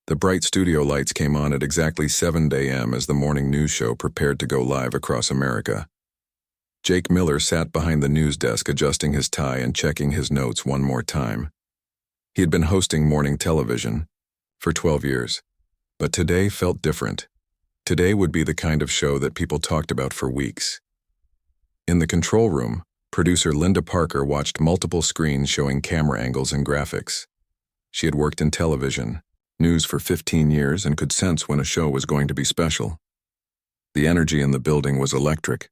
The bright studio lights came on at exactly 7 a.m. as the morning news show prepared to go live across America. Jake Miller sat behind the news desk adjusting his tie and checking his notes one more time. He had been hosting morning television for 12 years, but today felt different. Today would be the kind of show that people talked about for weeks. In the control room, producer Linda Parker watched multiple screens showing camera angles and graphics. She had worked in television, news for 15 years and could sense when a show was going to be special. The energy in the building was electric.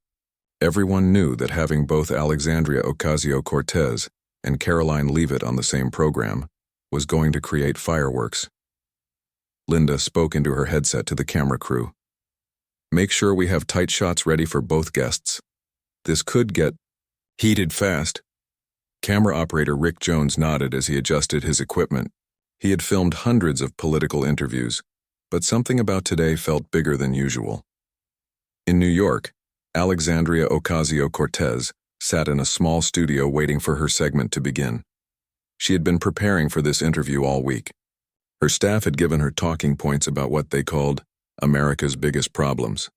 Everyone knew that having both Alexandria Ocasio-Cortez and Karoline Leavitt on the same program was going to create fireworks. Linda spoke into her headset to the camera crew. "Make sure we have tight shots ready for both guests. This could get heated fast." Camera operator Rick Jones nodded as he adjusted his equipment. He had filmed hundreds of political interviews, but something about today felt bigger than usual. In New York, Alexandria Ocasio-Cortez sat in a small studio waiting for her segment to begin. She had been preparing for this interview all week. Her staff had given her talking points about what they called America's biggest problems.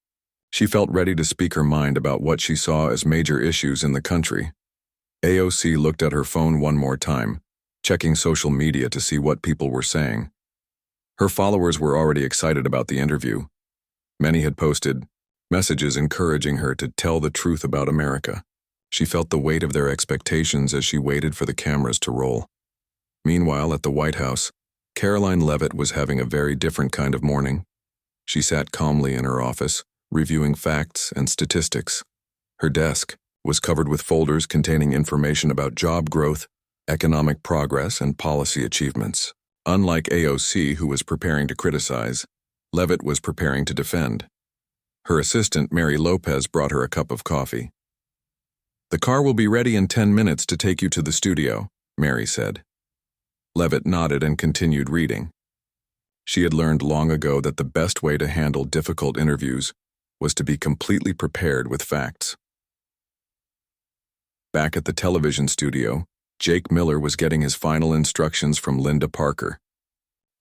She felt ready to speak her mind about what she saw as major issues in the country. AOC looked at her phone one more time, checking social media to see what people were saying. Her followers were already excited about the interview. Many had posted messages encouraging her to tell the truth about America. She felt the weight of their expectations as she waited for the cameras to roll. Meanwhile, at the White House, Karoline Leavitt was having a very different kind of morning. She sat calmly in her office, reviewing facts and statistics. Her desk was covered with folders containing information about job growth, economic progress, and policy achievements. Unlike AOC, who was preparing to criticize, Leavitt was preparing to defend. Her assistant, Mary Lopez, brought her a cup of coffee. "The car will be ready in 10 minutes to take you to the studio," Mary said. Leavitt nodded and continued reading. She had learned long ago that the best way to handle difficult interviews was to be completely prepared with facts. Back at the television studio, Jake Miller was getting his final instructions from Linda Parker.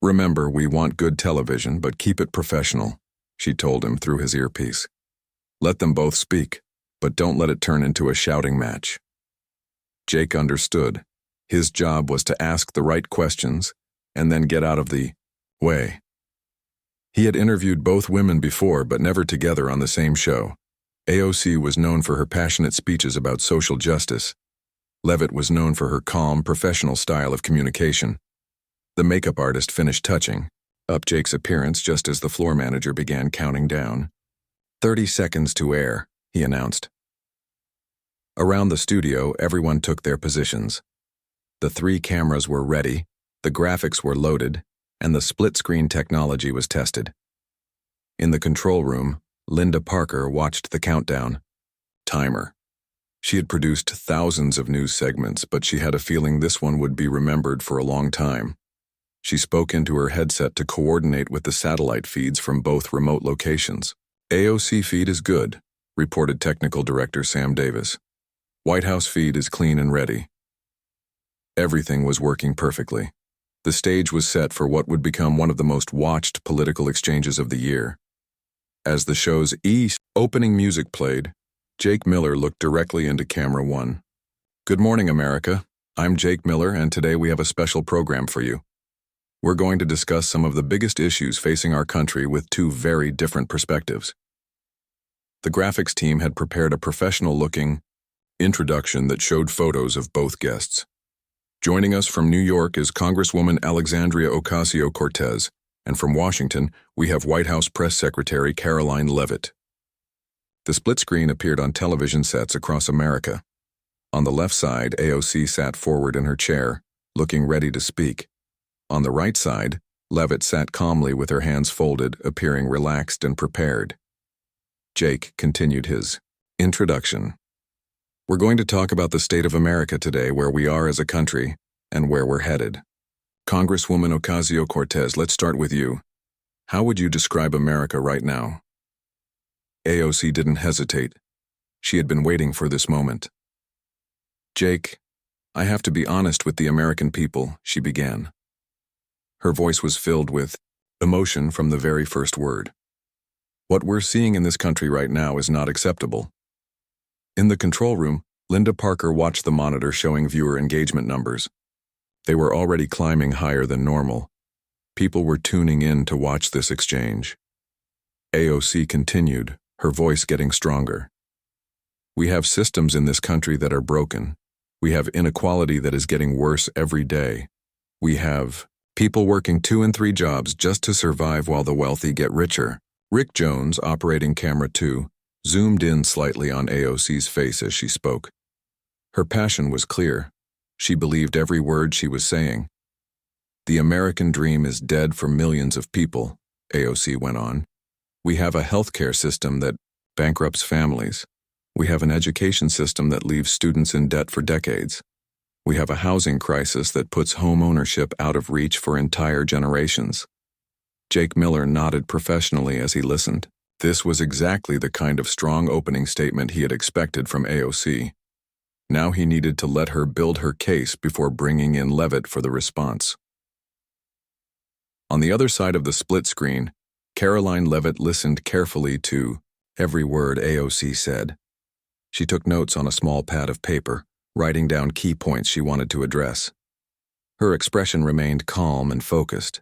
"Remember, we want good television, but keep it professional," she told him through his earpiece. "Let them both speak, but don't let it turn into a shouting match." Jake understood. His job was to ask the right questions and then get out of the way. He had interviewed both women before, but never together on the same show. AOC was known for her passionate speeches about social justice. Leavitt was known for her calm, professional style of communication. The makeup artist finished touching up Jake's appearance just as the floor manager began counting down. 30 seconds to air, he announced. Around the studio, everyone took their positions. The 3 cameras were ready, the graphics were loaded, and the split-screen technology was tested. In the control room, Linda Parker watched the countdown timer. She had produced thousands of news segments, but she had a feeling this one would be remembered for a long time. She spoke into her headset to coordinate with the satellite feeds from both remote locations. "AOC feed is good," reported Technical Director Sam Davis. "White House feed is clean and ready." Everything was working perfectly. The stage was set for what would become one of the most watched political exchanges of the year. As the show's opening music played, Jake Miller looked directly into camera 1. "Good morning, America. I'm Jake Miller, and today we have a special program for you. We're going to discuss some of the biggest issues facing our country with 2 very different perspectives." The graphics team had prepared a professional-looking introduction that showed photos of both guests. Joining us from New York is Congresswoman Alexandria Ocasio-Cortez, and from Washington, we have White House Press Secretary Karoline Leavitt. The split screen appeared on television sets across America. On the left side, AOC sat forward in her chair, looking ready to speak. On the right side, Leavitt sat calmly with her hands folded, appearing relaxed and prepared. Jake continued his introduction. "We're going to talk about the state of America today, where we are as a country, and where we're headed. Congresswoman Ocasio-Cortez, let's start with you. How would you describe America right now?" AOC didn't hesitate. She had been waiting for this moment. "Jake, I have to be honest with the American people," she began. Her voice was filled with Emotion from the very first word. What we're seeing in this country right now is not acceptable. In the control room, Linda Parker watched the monitor showing viewer engagement numbers. They were already climbing higher than normal. People were tuning in to watch this exchange. AOC continued, her voice getting stronger. We have systems in this country that are broken. We have inequality that is getting worse every day. We have people working 2 and 3 jobs just to survive while the wealthy get richer. Rick Jones, operating camera 2, zoomed in slightly on AOC's face as she spoke. Her passion was clear. She believed every word she was saying. The American dream is dead for millions of people, AOC went on. We have a healthcare system that bankrupts families. We have an education system that leaves students in debt for decades. We have a housing crisis that puts home ownership out of reach for entire generations. Jake Miller nodded professionally as he listened. This was exactly the kind of strong opening statement he had expected from AOC. Now he needed to let her build her case before bringing in Leavitt for the response. On the other side of the split screen, Karoline Leavitt listened carefully to every word AOC said. She took notes on a small pad of paper, writing down key points she wanted to address. Her expression remained calm and focused.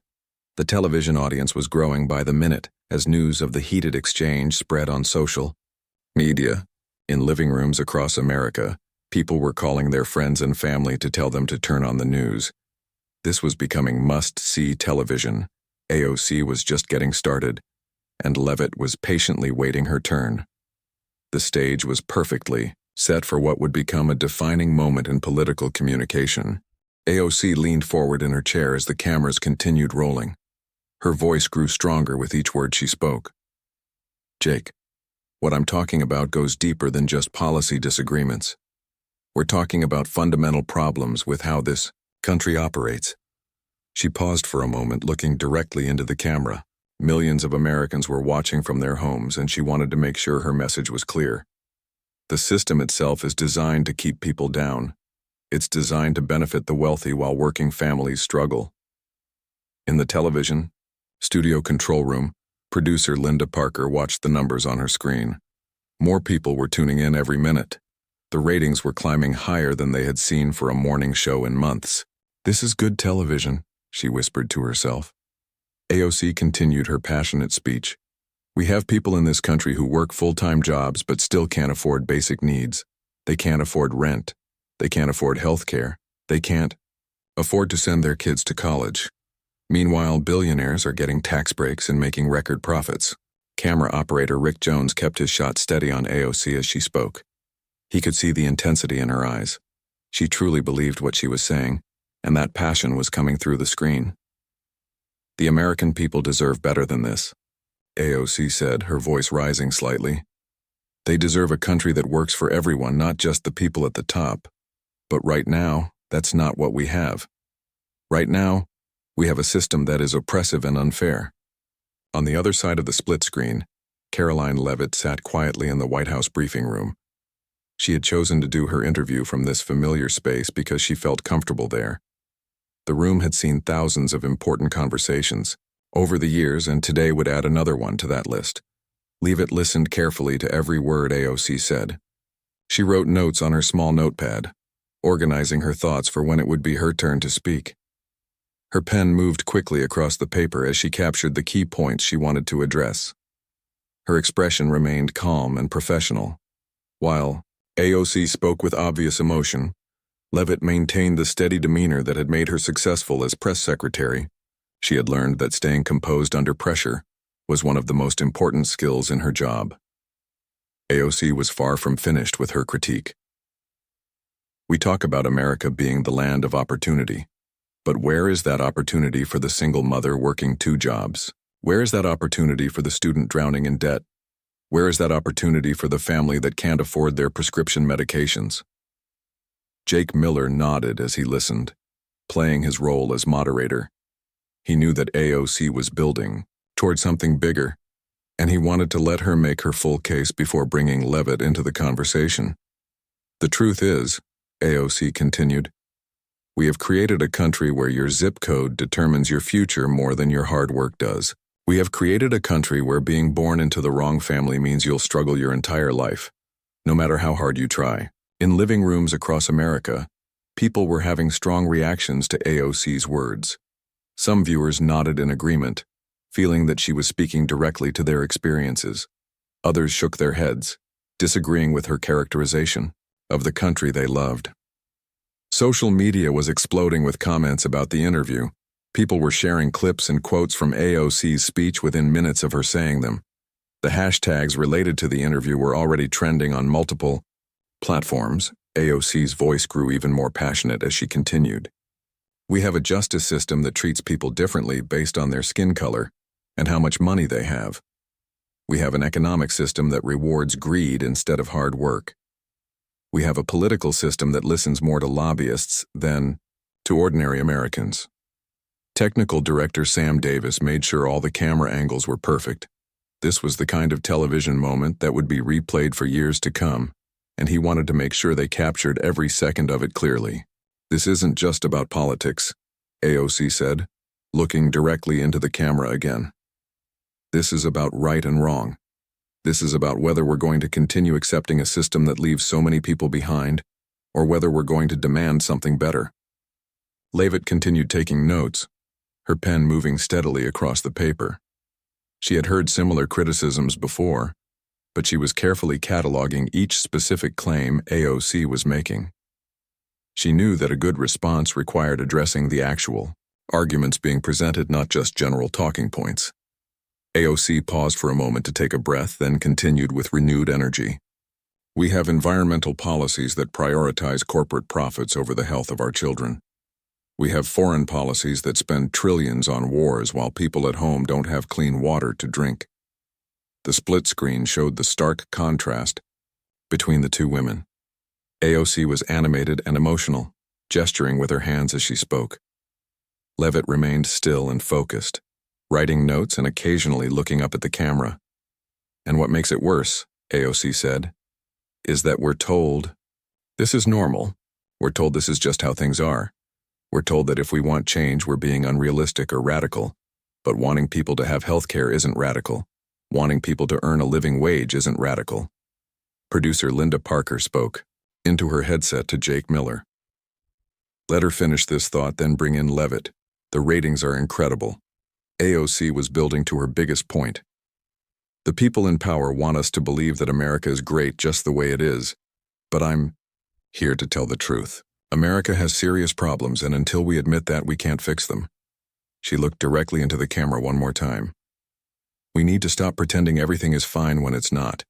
The television audience was growing by the minute as news of the heated exchange spread on social media. In living rooms across America, people were calling their friends and family to tell them to turn on the news. This was becoming must-see television. AOC was just getting started, and Leavitt was patiently waiting her turn. The stage was perfectly set for what would become a defining moment in political communication. AOC leaned forward in her chair as the cameras continued rolling. Her voice grew stronger with each word she spoke. Jake, what I'm talking about goes deeper than just policy disagreements. We're talking about fundamental problems with how this country operates. She paused for a moment, looking directly into the camera. Millions of Americans were watching from their homes, and she wanted to make sure her message was clear. The system itself is designed to keep people down. It's designed to benefit the wealthy while working families struggle. In the television studio control room, producer Linda Parker watched the numbers on her screen. More people were tuning in every minute. The ratings were climbing higher than they had seen for a morning show in months. This is good television, she whispered to herself. AOC continued her passionate speech. We have people in this country who work full-time jobs but still can't afford basic needs. They can't afford rent. They can't afford health care. They can't afford to send their kids to college. Meanwhile, billionaires are getting tax breaks and making record profits. Camera operator Rick Jones kept his shot steady on AOC as she spoke. He could see the intensity in her eyes. She truly believed what she was saying, and that passion was coming through the screen. The American people deserve better than this, AOC said, her voice rising slightly. They deserve a country that works for everyone, not just the people at the top. But right now, that's not what we have. Right now, we have a system that is oppressive and unfair. On the other side of the split screen, Karoline Leavitt sat quietly in the White House briefing room. She had chosen to do her interview from this familiar space because she felt comfortable there. The room had seen thousands of important conversations over the years, and today would add another one to that list. Leavitt listened carefully to every word AOC said. She wrote notes on her small notepad, organizing her thoughts for when it would be her turn to speak. Her pen moved quickly across the paper as she captured the key points she wanted to address. Her expression remained calm and professional. While AOC spoke with obvious emotion, Leavitt maintained the steady demeanor that had made her successful as press secretary. She had learned that staying composed under pressure was one of the most important skills in her job. AOC was far from finished with her critique. We talk about America being the land of opportunity. But where is that opportunity for the single mother working 2 jobs? Where is that opportunity for the student drowning in debt? Where is that opportunity for the family that can't afford their prescription medications? Jake Miller nodded as he listened, playing his role as moderator. He knew that AOC was building toward something bigger, and he wanted to let her make her full case before bringing Leavitt into the conversation. The truth is, AOC continued, we have created a country where your zip code determines your future more than your hard work does. We have created a country where being born into the wrong family means you'll struggle your entire life, no matter how hard you try. In living rooms across America, people were having strong reactions to AOC's words. Some viewers nodded in agreement, feeling that she was speaking directly to their experiences. Others shook their heads, disagreeing with her characterization of the country they loved. Social media was exploding with comments about the interview. People were sharing clips and quotes from AOC's speech within minutes of her saying them. The hashtags related to the interview were already trending on multiple platforms. AOC's voice grew even more passionate as she continued. We have a justice system that treats people differently based on their skin color and how much money they have. We have an economic system that rewards greed instead of hard work. We have a political system that listens more to lobbyists than to ordinary Americans. Technical director Sam Davis made sure all the camera angles were perfect. This was the kind of television moment that would be replayed for years to come, and he wanted to make sure they captured every second of it clearly. This isn't just about politics, AOC said, looking directly into the camera again. This is about right and wrong. This is about whether we're going to continue accepting a system that leaves so many people behind, or whether we're going to demand something better. Leavitt continued taking notes, her pen moving steadily across the paper. She had heard similar criticisms before, but she was carefully cataloging each specific claim AOC was making. She knew that a good response required addressing the actual arguments being presented, not just general talking points. AOC paused for a moment to take a breath, then continued with renewed energy. We have environmental policies that prioritize corporate profits over the health of our children. We have foreign policies that spend trillions on wars while people at home don't have clean water to drink. The split screen showed the stark contrast between the two women. AOC was animated and emotional, gesturing with her hands as she spoke. Leavitt remained still and focused, writing notes and occasionally looking up at the camera. And what makes it worse, AOC said, is that we're told this is normal. We're told this is just how things are. We're told that if we want change, we're being unrealistic or radical. But wanting people to have health care isn't radical. Wanting people to earn a living wage isn't radical. Producer Linda Parker spoke into her headset to Jake Miller. Let her finish this thought, then bring in Leavitt. The ratings are incredible. AOC was building to her biggest point. The people in power want us to believe that America is great just the way it is. But I'm here to tell the truth. America has serious problems, and until we admit that, we can't fix them. She looked directly into the camera one more time. We need to stop pretending everything is fine when it's not.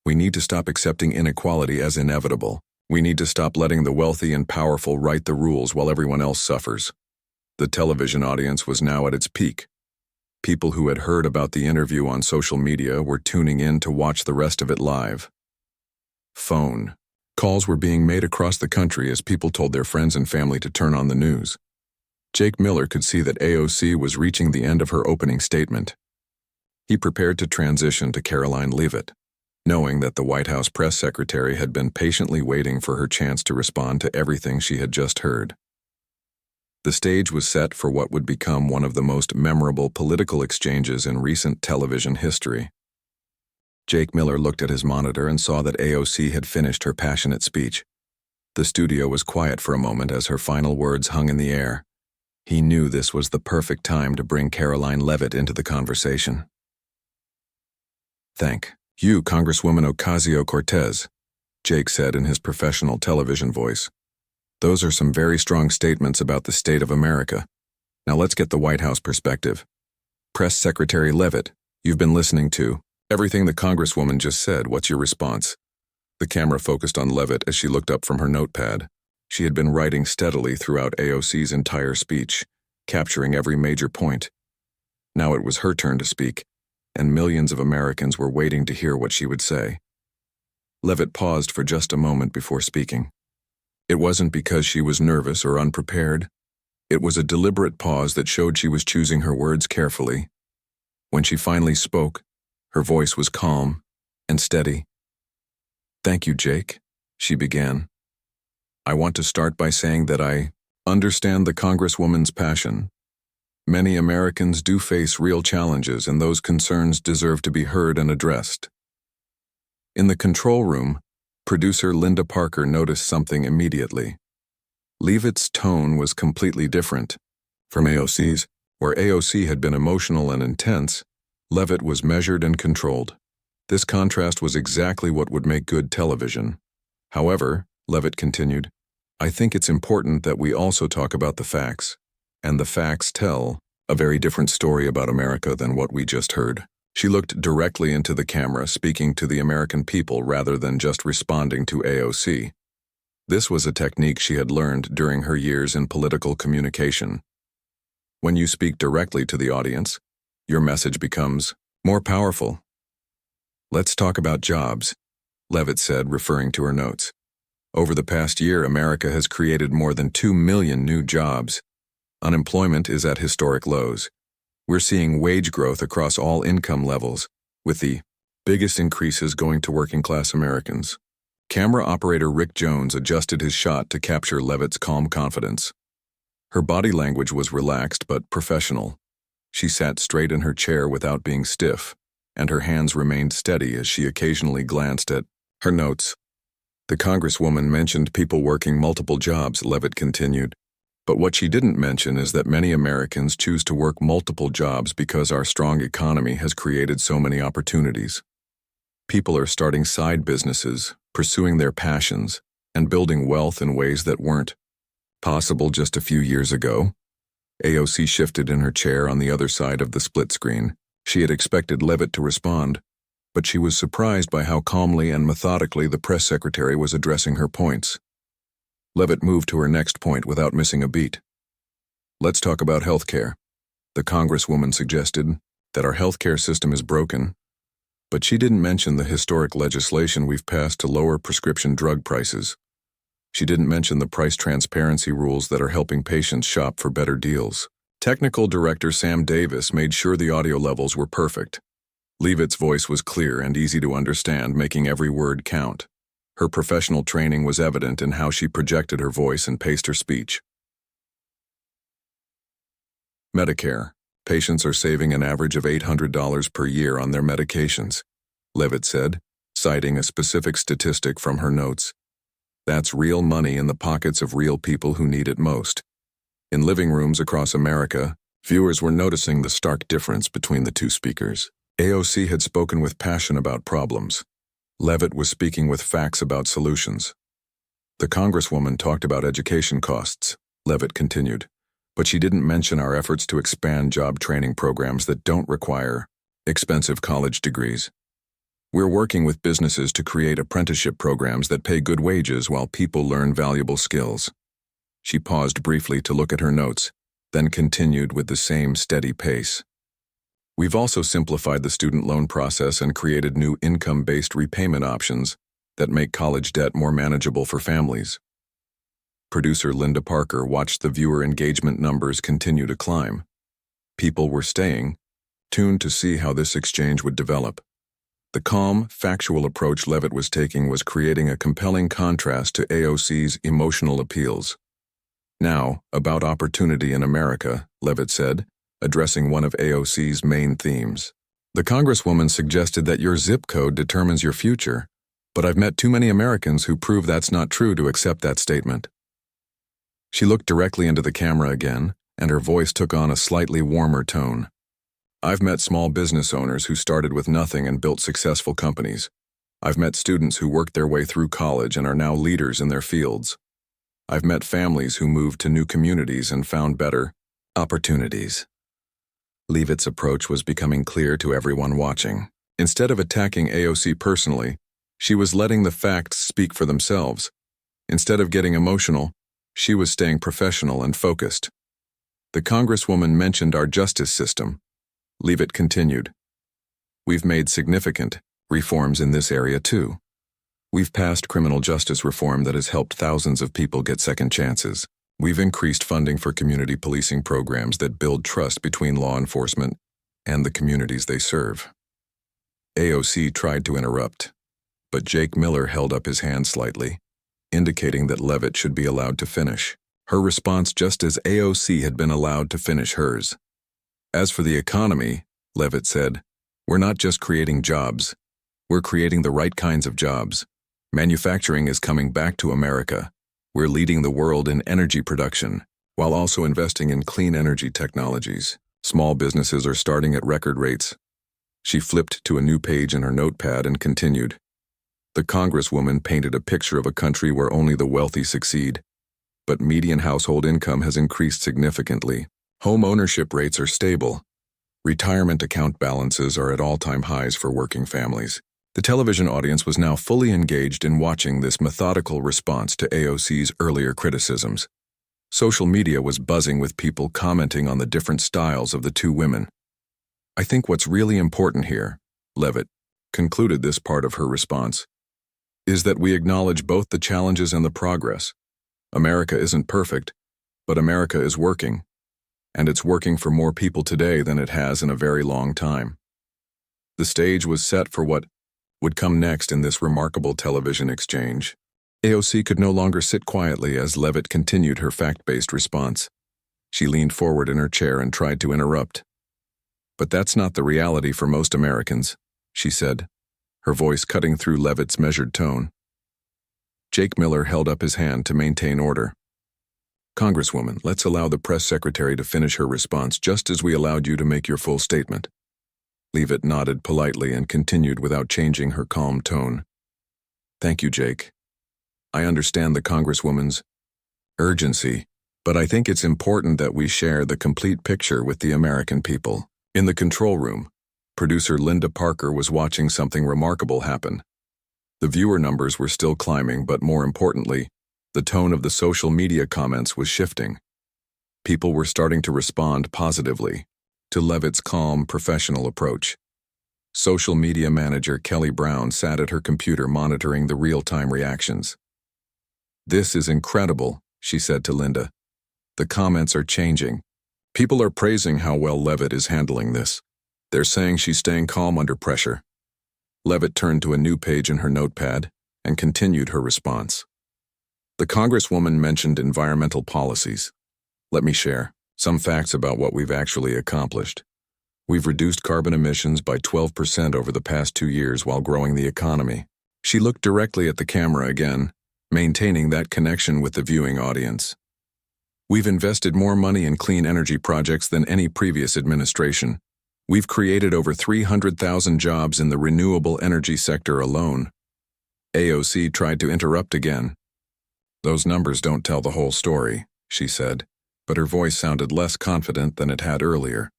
We need to stop accepting inequality as inevitable. We need to stop letting the wealthy and powerful write the rules while everyone else suffers. The television audience was now at its peak. People who had heard about the interview on social media were tuning in to watch the rest of it live. Phone calls were being made across the country as people told their friends and family to turn on the news. Jake Miller could see that AOC was reaching the end of her opening statement. He prepared to transition to Karoline Leavitt, knowing that the White House press secretary had been patiently waiting for her chance to respond to everything she had just heard. The stage was set for what would become one of the most memorable political exchanges in recent television history. Jake Miller looked at his monitor and saw that AOC had finished her passionate speech. The studio was quiet for a moment as her final words hung in the air. He knew this was the perfect time to bring Karoline Leavitt into the conversation. Thank you, Congresswoman Ocasio-Cortez, Jake said in his professional television voice. Those are some very strong statements about the state of America. Now let's get the White House perspective. Press Secretary Leavitt, you've been listening to everything the Congresswoman just said. What's your response? The camera focused on Leavitt as she looked up from her notepad. She had been writing steadily throughout AOC's entire speech, capturing every major point. Now it was her turn to speak, and millions of Americans were waiting to hear what she would say. Leavitt paused for just a moment before speaking. It wasn't because she was nervous or unprepared. It was a deliberate pause that showed she was choosing her words carefully. When she finally spoke, her voice was calm and steady. Thank you, Jake, she began. I want to start by saying that I understand the Congresswoman's passion. Many Americans do face real challenges, and those concerns deserve to be heard and addressed. In the control room, producer Linda Parker noticed something immediately. Leavitt's tone was completely different. From AOC's, where AOC had been emotional and intense, Leavitt was measured and controlled. This contrast was exactly what would make good television. However, Leavitt continued, I think it's important that we also talk about the facts. And the facts tell a very different story about America than what we just heard. She looked directly into the camera, speaking to the American people rather than just responding to AOC. This was a technique she had learned during her years in political communication. When you speak directly to the audience, your message becomes more powerful. Let's talk about jobs, Leavitt said, referring to her notes. Over the past year, America has created more than 2 million new jobs. Unemployment is at historic lows. We're seeing wage growth across all income levels, with the biggest increases going to working-class Americans. Camera operator Rick Jones adjusted his shot to capture Leavitt's calm confidence. Her body language was relaxed but professional. She sat straight in her chair without being stiff, and her hands remained steady as she occasionally glanced at her notes. The Congresswoman mentioned people working multiple jobs, Leavitt continued. But what she didn't mention is that many Americans choose to work multiple jobs because our strong economy has created so many opportunities. People are starting side businesses, pursuing their passions, and building wealth in ways that weren't possible just a few years ago. AOC shifted in her chair on the other side of the split screen. She had expected Leavitt to respond, but she was surprised by how calmly and methodically the press secretary was addressing her points. Leavitt moved to her next point without missing a beat. Let's talk about health care. The Congresswoman suggested that our health care system is broken, but she didn't mention the historic legislation we've passed to lower prescription drug prices. She didn't mention the price transparency rules that are helping patients shop for better deals. Technical Director Sam Davis made sure the audio levels were perfect. Leavitt's voice was clear and easy to understand, making every word count. Her professional training was evident in how she projected her voice and paced her speech. Medicare. Patients are saving an average of $800 per year on their medications, Leavitt said, citing a specific statistic from her notes. That's real money in the pockets of real people who need it most. In living rooms across America, viewers were noticing the stark difference between the two speakers. AOC had spoken with passion about problems. Leavitt was speaking with facts about solutions. The Congresswoman talked about education costs, Leavitt continued, but she didn't mention our efforts to expand job training programs that don't require expensive college degrees. We're working with businesses to create apprenticeship programs that pay good wages while people learn valuable skills. She paused briefly to look at her notes, then continued with the same steady pace. We've also simplified the student loan process and created new income-based repayment options that make college debt more manageable for families. Producer Linda Parker watched the viewer engagement numbers continue to climb. People were staying, tuned to see how this exchange would develop. The calm, factual approach Leavitt was taking was creating a compelling contrast to AOC's emotional appeals. Now, about opportunity in America, Leavitt said, addressing one of AOC's main themes. The Congresswoman suggested that your zip code determines your future, but I've met too many Americans who prove that's not true to accept that statement. She looked directly into the camera again, and her voice took on a slightly warmer tone. I've met small business owners who started with nothing and built successful companies. I've met students who worked their way through college and are now leaders in their fields. I've met families who moved to new communities and found better opportunities. Leavitt's approach was becoming clear to everyone watching. Instead of attacking AOC personally, she was letting the facts speak for themselves. Instead of getting emotional, she was staying professional and focused. The Congresswoman mentioned our justice system. Leavitt continued, We've made significant reforms in this area too. We've passed criminal justice reform that has helped thousands of people get second chances. We've increased funding for community policing programs that build trust between law enforcement and the communities they serve. AOC tried to interrupt, but Jake Miller held up his hand slightly, indicating that Leavitt should be allowed to finish her response just as AOC had been allowed to finish hers. As for the economy, Leavitt said, we're not just creating jobs. We're creating the right kinds of jobs. Manufacturing is coming back to America. We're leading the world in energy production, while also investing in clean energy technologies. Small businesses are starting at record rates. She flipped to a new page in her notepad and continued. The Congresswoman painted a picture of a country where only the wealthy succeed. But median household income has increased significantly. Home ownership rates are stable. Retirement account balances are at all-time highs for working families. The television audience was now fully engaged in watching this methodical response to AOC's earlier criticisms. Social media was buzzing with people commenting on the different styles of the two women. I think what's really important here, Leavitt concluded this part of her response, is that we acknowledge both the challenges and the progress. America isn't perfect, but America is working, and it's working for more people today than it has in a very long time. The stage was set for what would come next in this remarkable television exchange. AOC could no longer sit quietly as Leavitt continued her fact-based response. She leaned forward in her chair and tried to interrupt. But that's not the reality for most Americans, she said, her voice cutting through Leavitt's measured tone. Jake Miller held up his hand to maintain order. Congresswoman, let's allow the press secretary to finish her response just as we allowed you to make your full statement. Leavitt nodded politely and continued without changing her calm tone. Thank you, Jake. I understand the Congresswoman's urgency, but I think it's important that we share the complete picture with the American people. In the control room, producer Linda Parker was watching something remarkable happen. The viewer numbers were still climbing, but more importantly, the tone of the social media comments was shifting. People were starting to respond positively to Leavitt's calm, professional approach. Social media manager Kelly Brown sat at her computer monitoring the real-time reactions. This is incredible, she said to Linda. The comments are changing. People are praising how well Leavitt is handling this. They're saying she's staying calm under pressure. Leavitt turned to a new page in her notepad and continued her response. The Congresswoman mentioned environmental policies. Let me share some facts about what we've actually accomplished. We've reduced carbon emissions by 12% over the past 2 years while growing the economy. She looked directly at the camera again, maintaining that connection with the viewing audience. We've invested more money in clean energy projects than any previous administration. We've created over 300,000 jobs in the renewable energy sector alone. AOC tried to interrupt again. Those numbers don't tell the whole story, she said, but her voice sounded less confident than it had earlier.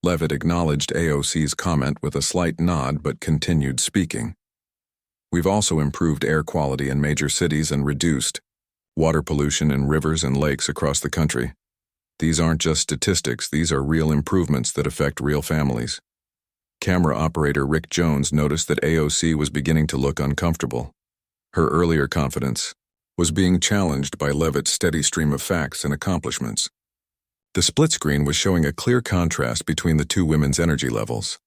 Leavitt acknowledged AOC's comment with a slight nod but continued speaking. We've also improved air quality in major cities and reduced water pollution in rivers and lakes across the country. These aren't just statistics, these are real improvements that affect real families. Camera operator Rick Jones noticed that AOC was beginning to look uncomfortable. Her earlier confidence was being challenged by Leavitt's steady stream of facts and accomplishments. The split screen was showing a clear contrast between the two women's energy levels.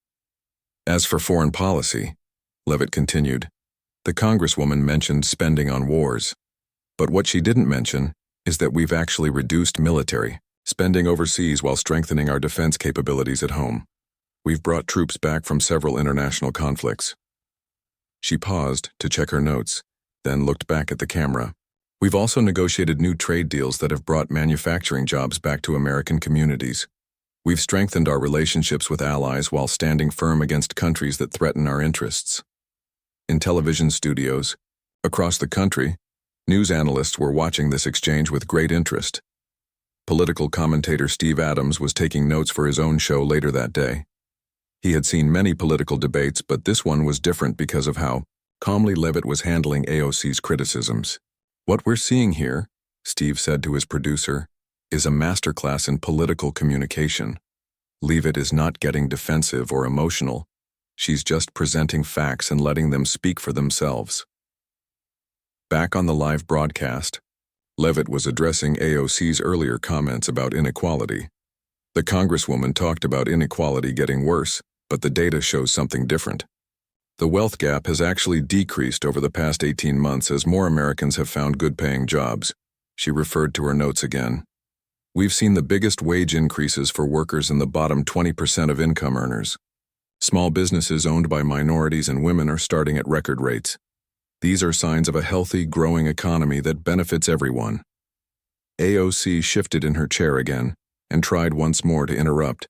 As for foreign policy, Leavitt continued, the Congresswoman mentioned spending on wars. But what she didn't mention is that we've actually reduced military spending overseas while strengthening our defense capabilities at home. We've brought troops back from several international conflicts. She paused to check her notes, then looked back at the camera. We've also negotiated new trade deals that have brought manufacturing jobs back to American communities. We've strengthened our relationships with allies while standing firm against countries that threaten our interests. In television studios across the country, news analysts were watching this exchange with great interest. Political commentator Steve Adams was taking notes for his own show later that day. He had seen many political debates, but this one was different because of how calmly Leavitt was handling AOC's criticisms. What we're seeing here, Steve said to his producer, is a masterclass in political communication. Leavitt is not getting defensive or emotional. She's just presenting facts and letting them speak for themselves. Back on the live broadcast, Leavitt was addressing AOC's earlier comments about inequality. The Congresswoman talked about inequality getting worse, but the data shows something different. The wealth gap has actually decreased over the past 18 months as more Americans have found good-paying jobs. She referred to her notes again. We've seen the biggest wage increases for workers in the bottom 20% of income earners. Small businesses owned by minorities and women are starting at record rates. These are signs of a healthy, growing economy that benefits everyone. AOC shifted in her chair again and tried once more to interrupt.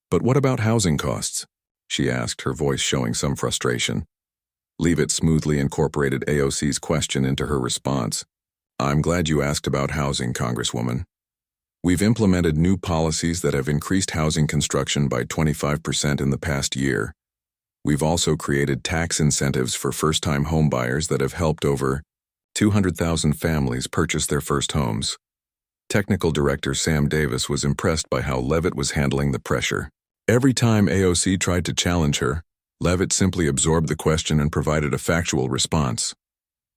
But what about housing costs? She asked, her voice showing some frustration. Leavitt smoothly incorporated AOC's question into her response. I'm glad you asked about housing, Congresswoman. We've implemented new policies that have increased housing construction by 25% in the past year. We've also created tax incentives for first-time homebuyers that have helped over 200,000 families purchase their first homes. Technical Director Sam Davis was impressed by how Leavitt was handling the pressure. Every time AOC tried to challenge her, Leavitt simply absorbed the question and provided a factual response.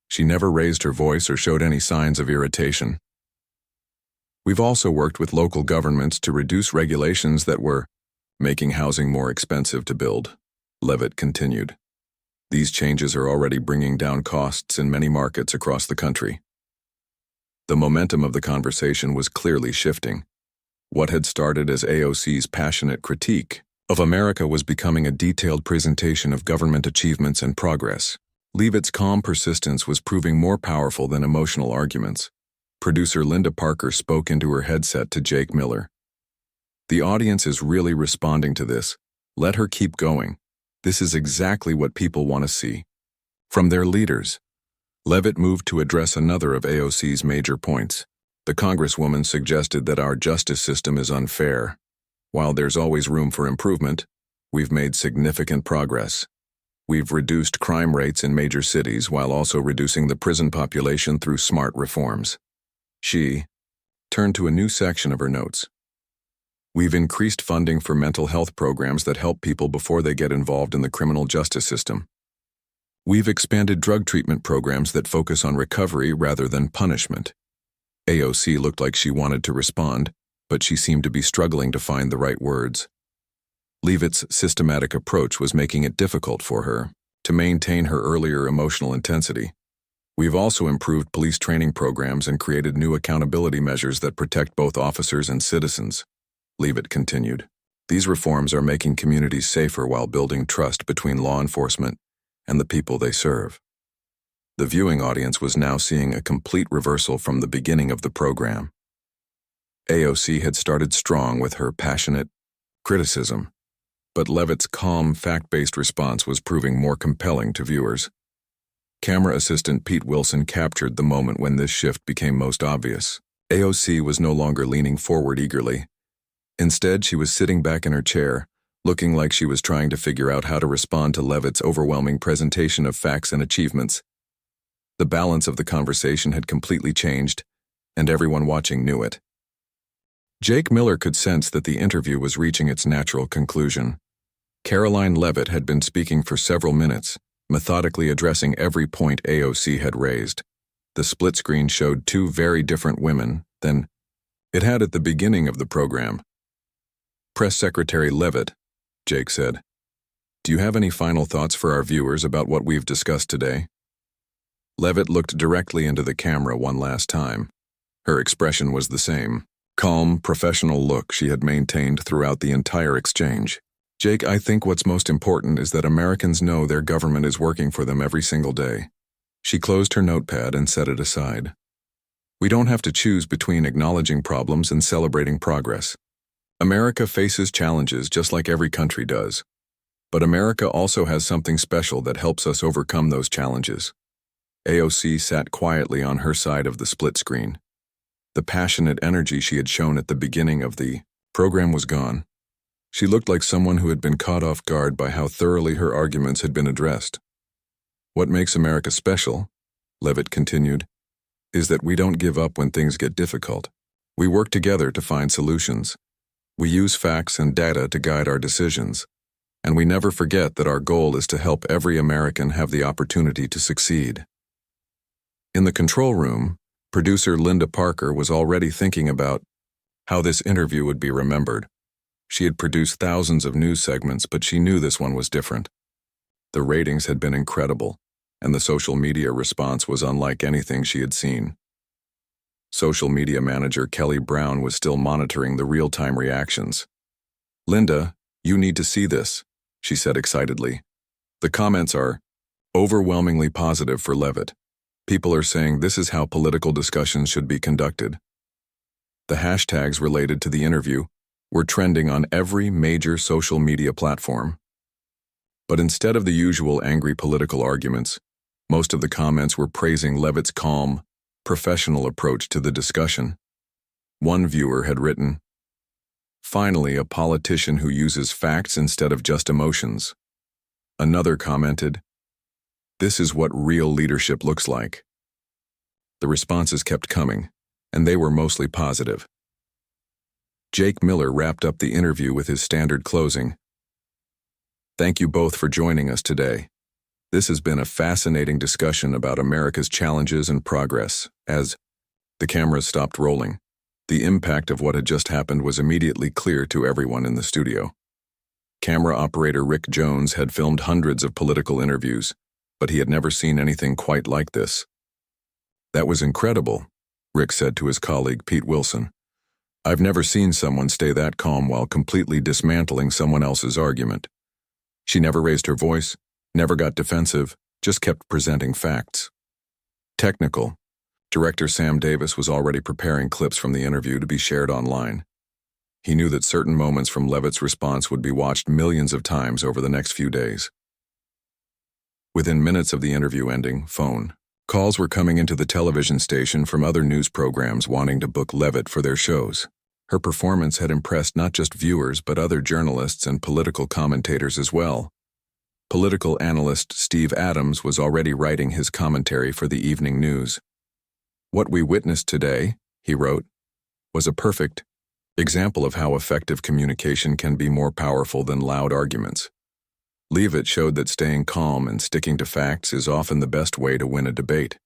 She never raised her voice or showed any signs of irritation. We've also worked with local governments to reduce regulations that were making housing more expensive to build, Leavitt continued. These changes are already bringing down costs in many markets across the country. The momentum of the conversation was clearly shifting. What had started as AOC's passionate critique of America was becoming a detailed presentation of government achievements and progress. Leavitt's calm persistence was proving more powerful than emotional arguments. Producer Linda Parker spoke into her headset to Jake Miller. The audience is really responding to this. Let her keep going. This is exactly what people want to see. From their leaders. Leavitt moved to address another of AOC's major points. The Congresswoman suggested that our justice system is unfair. While there's always room for improvement, we've made significant progress. We've reduced crime rates in major cities while also reducing the prison population through smart reforms. She turned to a new section of her notes. We've increased funding for mental health programs that help people before they get involved in the criminal justice system. We've expanded drug treatment programs that focus on recovery rather than punishment. AOC looked like she wanted to respond, but she seemed to be struggling to find the right words. Leavitt's systematic approach was making it difficult for her to maintain her earlier emotional intensity. We've also improved police training programs and created new accountability measures that protect both officers and citizens, Leavitt continued. These reforms are making communities safer while building trust between law enforcement and the people they serve. The viewing audience was now seeing a complete reversal from the beginning of the program. AOC had started strong with her passionate criticism, but Leavitt's calm, fact-based response was proving more compelling to viewers. Camera assistant Pete Wilson captured the moment when this shift became most obvious. AOC was no longer leaning forward eagerly. Instead, she was sitting back in her chair, looking like she was trying to figure out how to respond to Leavitt's overwhelming presentation of facts and achievements. The balance of the conversation had completely changed, and everyone watching knew it. Jake Miller could sense that the interview was reaching its natural conclusion. Karoline Leavitt had been speaking for several minutes, methodically addressing every point AOC had raised. The split screen showed two very different women than it had at the beginning of the program. Press Secretary Leavitt, Jake said, do you have any final thoughts for our viewers about what we've discussed today? Leavitt looked directly into the camera one last time. Her expression was the same, calm, professional look she had maintained throughout the entire exchange. Jake, I think what's most important is that Americans know their government is working for them every single day. She closed her notepad and set it aside. We don't have to choose between acknowledging problems and celebrating progress. America faces challenges just like every country does. But America also has something special that helps us overcome those challenges. AOC sat quietly on her side of the split screen. The passionate energy she had shown at the beginning of the program was gone. She looked like someone who had been caught off guard by how thoroughly her arguments had been addressed. What makes America special, Leavitt continued, is that we don't give up when things get difficult. We work together to find solutions. We use facts and data to guide our decisions. And we never forget that our goal is to help every American have the opportunity to succeed. In the control room, producer Linda Parker was already thinking about how this interview would be remembered. She had produced thousands of news segments, but she knew this one was different. The ratings had been incredible, and the social media response was unlike anything she had seen. Social media manager Kelly Brown was still monitoring the real-time reactions. "Linda, you need to see this," she said excitedly. "The comments are overwhelmingly positive for Leavitt. People are saying this is how political discussions should be conducted." The hashtags related to the interview were trending on every major social media platform. But instead of the usual angry political arguments, most of the comments were praising Leavitt's calm, professional approach to the discussion. One viewer had written, "Finally, a politician who uses facts instead of just emotions." Another commented, "This is what real leadership looks like." The responses kept coming, and they were mostly positive. Jake Miller wrapped up the interview with his standard closing. "Thank you both for joining us today. This has been a fascinating discussion about America's challenges and progress." As the cameras stopped rolling, the impact of what had just happened was immediately clear to everyone in the studio. Camera operator Rick Jones had filmed hundreds of political interviews, but he had never seen anything quite like this. "That was incredible," Rick said to his colleague Pete Wilson. "I've never seen someone stay that calm while completely dismantling someone else's argument. She never raised her voice, never got defensive, just kept presenting facts." Technical. Director Sam Davis was already preparing clips from the interview to be shared online. He knew that certain moments from Leavitt's response would be watched millions of times over the next few days. Within minutes of the interview ending, phone calls were coming into the television station from other news programs wanting to book Leavitt for their shows. Her performance had impressed not just viewers but other journalists and political commentators as well. Political analyst Steve Adams was already writing his commentary for the evening news. "What we witnessed today," he wrote, "was a perfect example of how effective communication can be more powerful than loud arguments. Leavitt showed that staying calm and sticking to facts is often the best way to win a debate."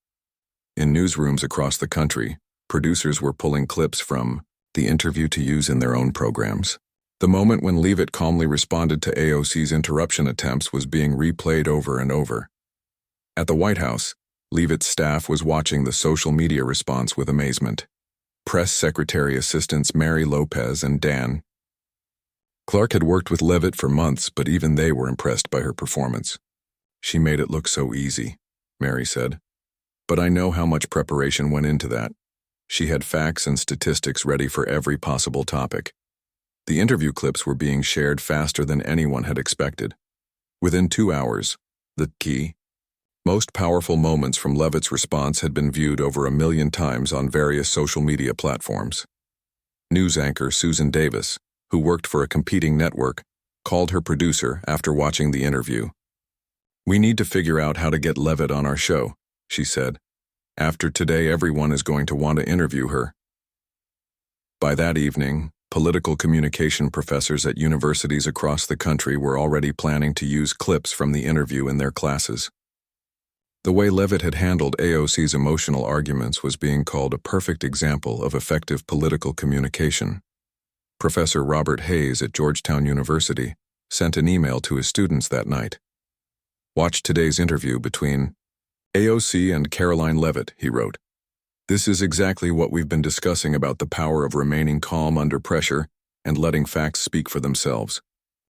In newsrooms across the country, producers were pulling clips from the interview to use in their own programs. The moment when Leavitt calmly responded to AOC's interruption attempts was being replayed over and over. At the White House, Leavitt's staff was watching the social media response with amazement. Press Secretary Assistants Mary Lopez and Dan Clark had worked with Leavitt for months, but even they were impressed by her performance. "She made it look so easy," Mary said. "But I know how much preparation went into that. She had facts and statistics ready for every possible topic." The interview clips were being shared faster than anyone had expected. Within 2 hours, the most powerful moments from Leavitt's response had been viewed over 1 million times on various social media platforms. News anchor Susan Davis, who worked for a competing network, called her producer after watching the interview. "We need to figure out how to get Leavitt on our show," she said. "After today, everyone is going to want to interview her." By that evening, political communication professors at universities across the country were already planning to use clips from the interview in their classes. The way Leavitt had handled AOC's emotional arguments was being called a perfect example of effective political communication. Professor Robert Hayes at Georgetown University sent an email to his students that night. "Watch today's interview between AOC and Karoline Leavitt," he wrote. "This is exactly what we've been discussing about the power of remaining calm under pressure and letting facts speak for themselves."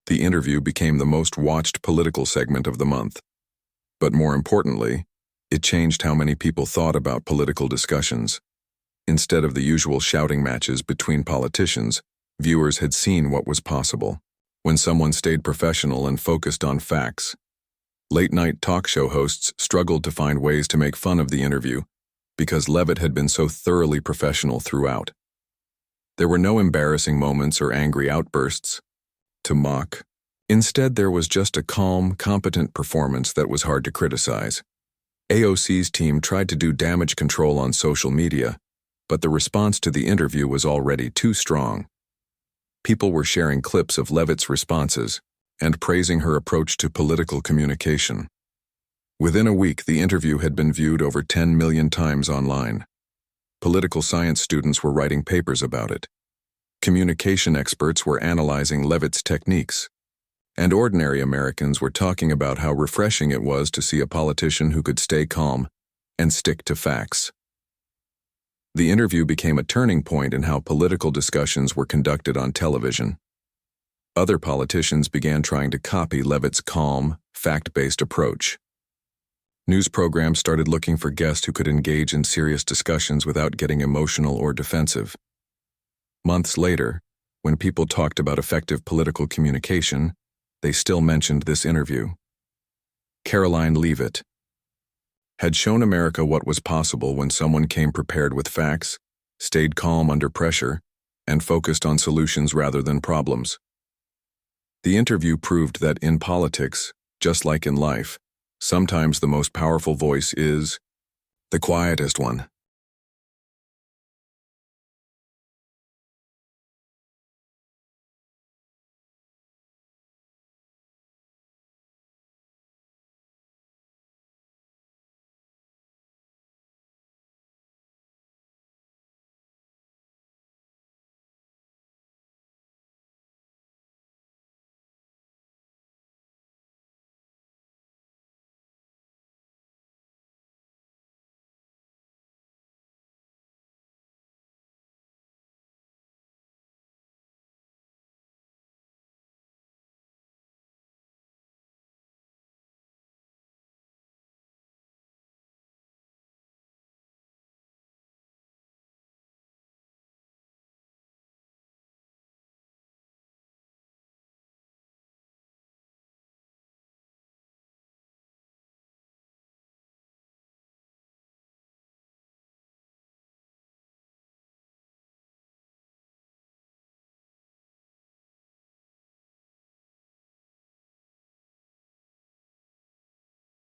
The interview became the most watched political segment of the month. But more importantly, it changed how many people thought about political discussions. Instead of the usual shouting matches between politicians, viewers had seen what was possible when someone stayed professional and focused on facts. Late-night talk show hosts struggled to find ways to make fun of the interview because Leavitt had been so thoroughly professional throughout. There were no embarrassing moments or angry outbursts to mock. Instead, there was just a calm, competent performance that was hard to criticize. AOC's team tried to do damage control on social media, but the response to the interview was already too strong. People were sharing clips of Leavitt's responses and praising her approach to political communication. Within a week, the interview had been viewed over 10 million times online. Political science students were writing papers about it. Communication experts were analyzing Leavitt's techniques. And ordinary Americans were talking about how refreshing it was to see a politician who could stay calm and stick to facts. The interview became a turning point in how political discussions were conducted on television. Other politicians began trying to copy Leavitt's calm, fact-based approach. News programs started looking for guests who could engage in serious discussions without getting emotional or defensive. Months later, when people talked about effective political communication, they still mentioned this interview. Karoline Leavitt had shown America what was possible when someone came prepared with facts, stayed calm under pressure, and focused on solutions rather than problems. The interview proved that in politics, just like in life, sometimes the most powerful voice is the quietest one.